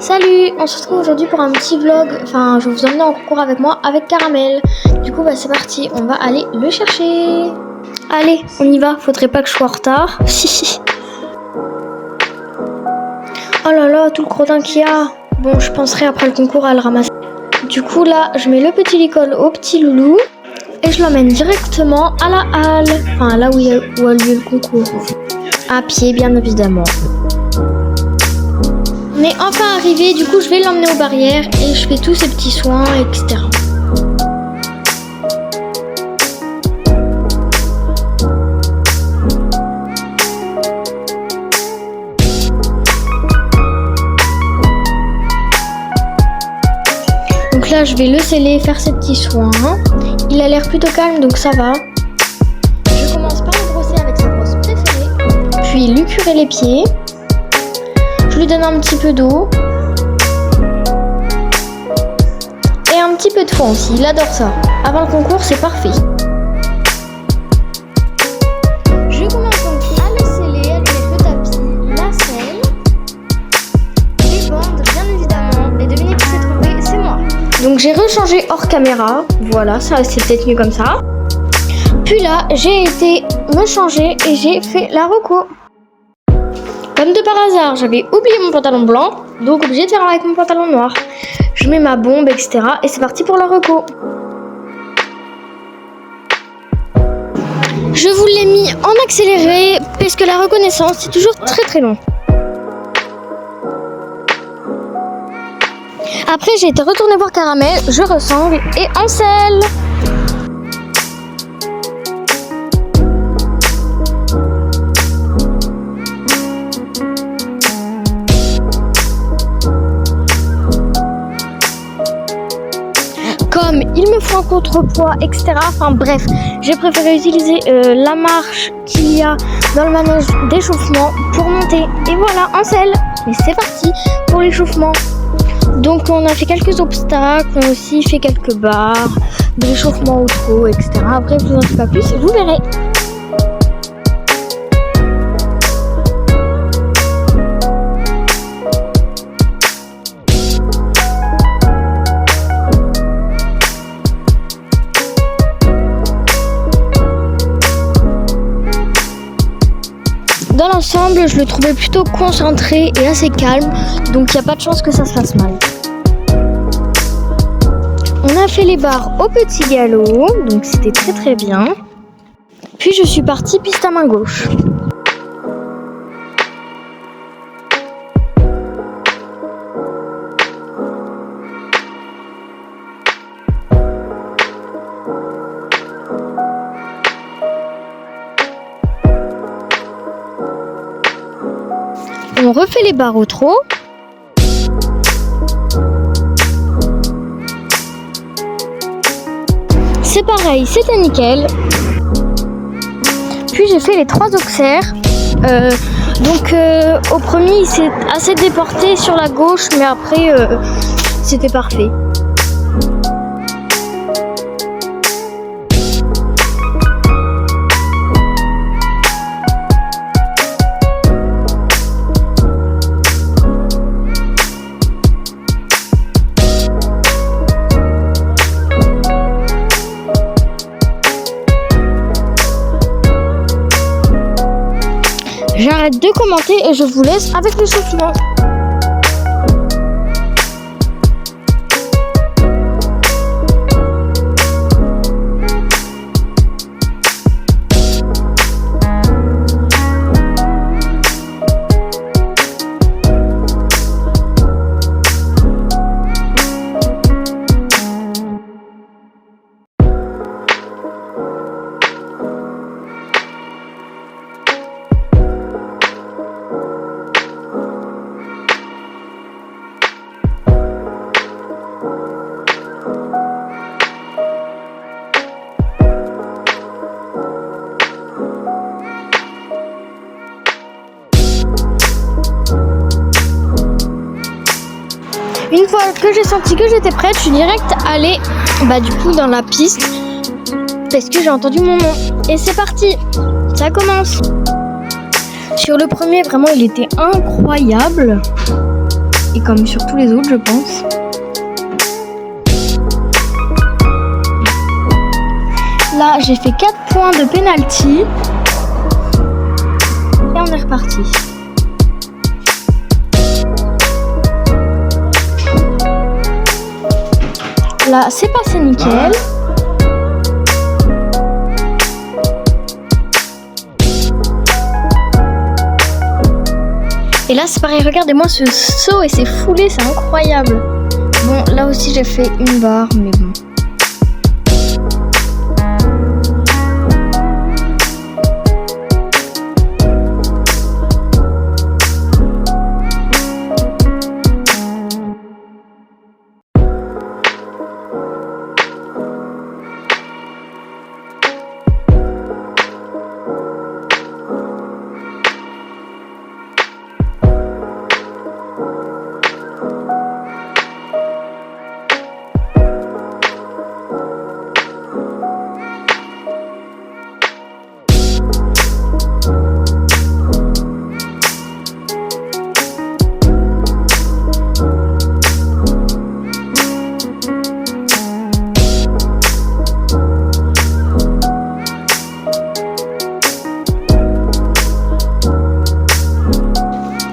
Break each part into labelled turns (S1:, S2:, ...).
S1: Salut, on se retrouve aujourd'hui pour un petit vlog. Enfin, je vais vous emmener en concours avec moi, avec Caramel. Du coup, c'est parti, on va aller le chercher. Allez, on y va, faudrait pas que je sois en retard. Oh là là, tout le crottin qu'il y a. Bon, je penserai après le concours à le ramasser. Du coup, là, je mets le petit licol au petit loulou. Et je l'emmène directement à la halle. Enfin, là où a lieu le concours. À pied, bien évidemment. On est enfin arrivé, du coup je vais l'emmener aux barrières et je fais tous ces petits soins, etc. Donc là je vais le sceller, faire ses petits soins. Il a l'air plutôt calme donc ça va. Je commence par le brosser avec sa brosse préférée, puis lui curer les pieds. Je lui donne un petit peu d'eau et un petit peu de foin aussi, il adore ça. Avant le concours, c'est parfait. Je commence donc à le sceller, à lui mettre le tapis, la selle, les bandes bien évidemment. Et devinez qui s'est trouvé, c'est moi. Donc j'ai rechangé hors caméra, voilà, ça c'est peut-être mieux comme ça. Puis là, j'ai été me changer et j'ai fait la reco. Comme de par hasard, j'avais oublié mon pantalon blanc, donc obligé de faire avec mon pantalon noir. Je mets ma bombe, etc. et c'est parti pour la reco. Je vous l'ai mis en accéléré, parce que la reconnaissance, c'est toujours très très long. Après, j'ai été retournée voir Caramel, je ressemble et en selle. Comme il me faut un contrepoids, etc. Enfin bref, j'ai préféré utiliser la marche qu'il y a dans le manège d'échauffement pour monter. Et voilà, en selle. Et c'est parti pour l'échauffement. Donc on a fait quelques obstacles, on a aussi fait quelques barres, de l'échauffement au trot, etc. Après, je vous en dis pas plus, vous verrez. Dans l'ensemble, je le trouvais plutôt concentré et assez calme, donc il n'y a pas de chance que ça se fasse mal. On a fait les barres au petit galop, donc c'était très très bien. Puis je suis partie piste à main gauche. On refait les barres au trot. C'est pareil, c'était nickel. Puis j'ai fait les 3 auxerres. Au premier, il s'est assez déporté sur la gauche, mais après, c'était parfait. J'arrête de commenter et je vous laisse avec l'échauffement. Une fois que j'ai senti que j'étais prête, je suis direct allée dans la piste parce que j'ai entendu mon nom. Et c'est parti, ça commence. Sur le premier, vraiment, il était incroyable. et comme sur tous les autres, je pense. Là, j'ai fait 4 points de penalty. Et on est reparti. Là, c'est passé nickel. Et là, c'est pareil. Regardez-moi ce saut et ces foulées, c'est incroyable. Bon, là aussi, j'ai fait une barre, mais bon.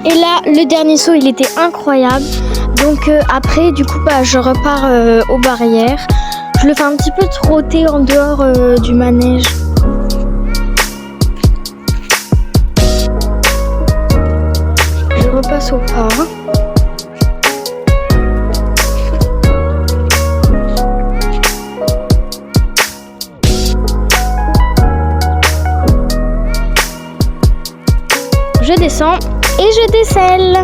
S1: Et là, le dernier saut, il était incroyable. Donc après, du coup, je repars aux barrières. Je le fais un petit peu trotter en dehors du manège. Je repasse au pas. Je descends. Et je décèle.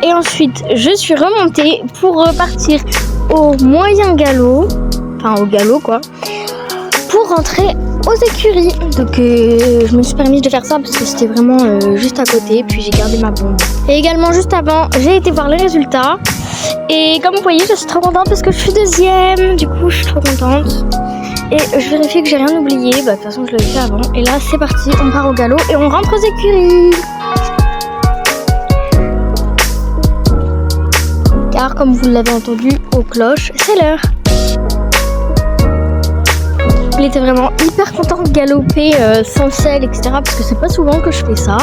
S1: Et ensuite, je suis remontée pour repartir au moyen galop, enfin au galop quoi, pour rentrer aux écuries. Donc je me suis permis de faire ça parce que c'était vraiment juste à côté, puis j'ai gardé ma bombe. Et également juste avant, j'ai été voir les résultats. Et comme vous voyez, je suis trop contente parce que je suis deuxième, du coup je suis trop contente. Et je vérifie que j'ai rien oublié, de toute façon je l'avais fait avant. Et là c'est parti, on part au galop et on rentre aux écuries. Car comme vous l'avez entendu aux cloches, c'est l'heure. Il était vraiment hyper content de galoper sans selle, etc. Parce que c'est pas souvent que je fais ça.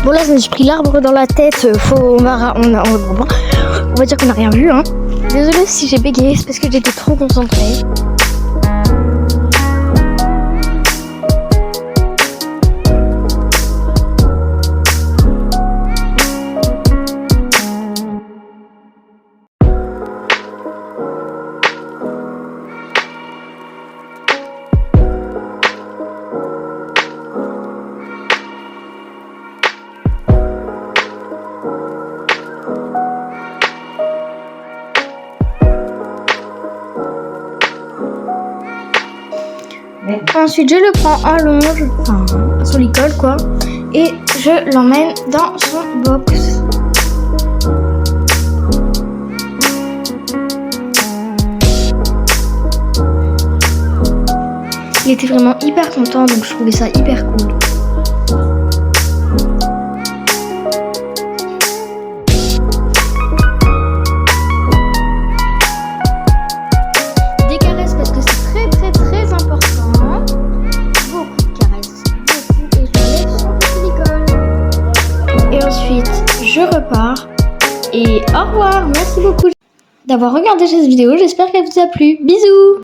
S1: Bon là je me suis pris l'arbre dans la tête. On va dire qu'on n'a rien vu. Hein. Désolée si j'ai bégayé, c'est parce que j'étais trop concentrée. Ensuite, je le prends en longe, enfin, sur l'école quoi, et je l'emmène dans son box. Il était vraiment hyper content, donc je trouvais ça hyper cool. Des caresses parce que c'est très très très important. Beaucoup de caresses, beaucoup, et je laisse son petit école. Et ensuite, je repars. Et au revoir, merci beaucoup d'avoir regardé cette vidéo, j'espère qu'elle vous a plu. Bisous!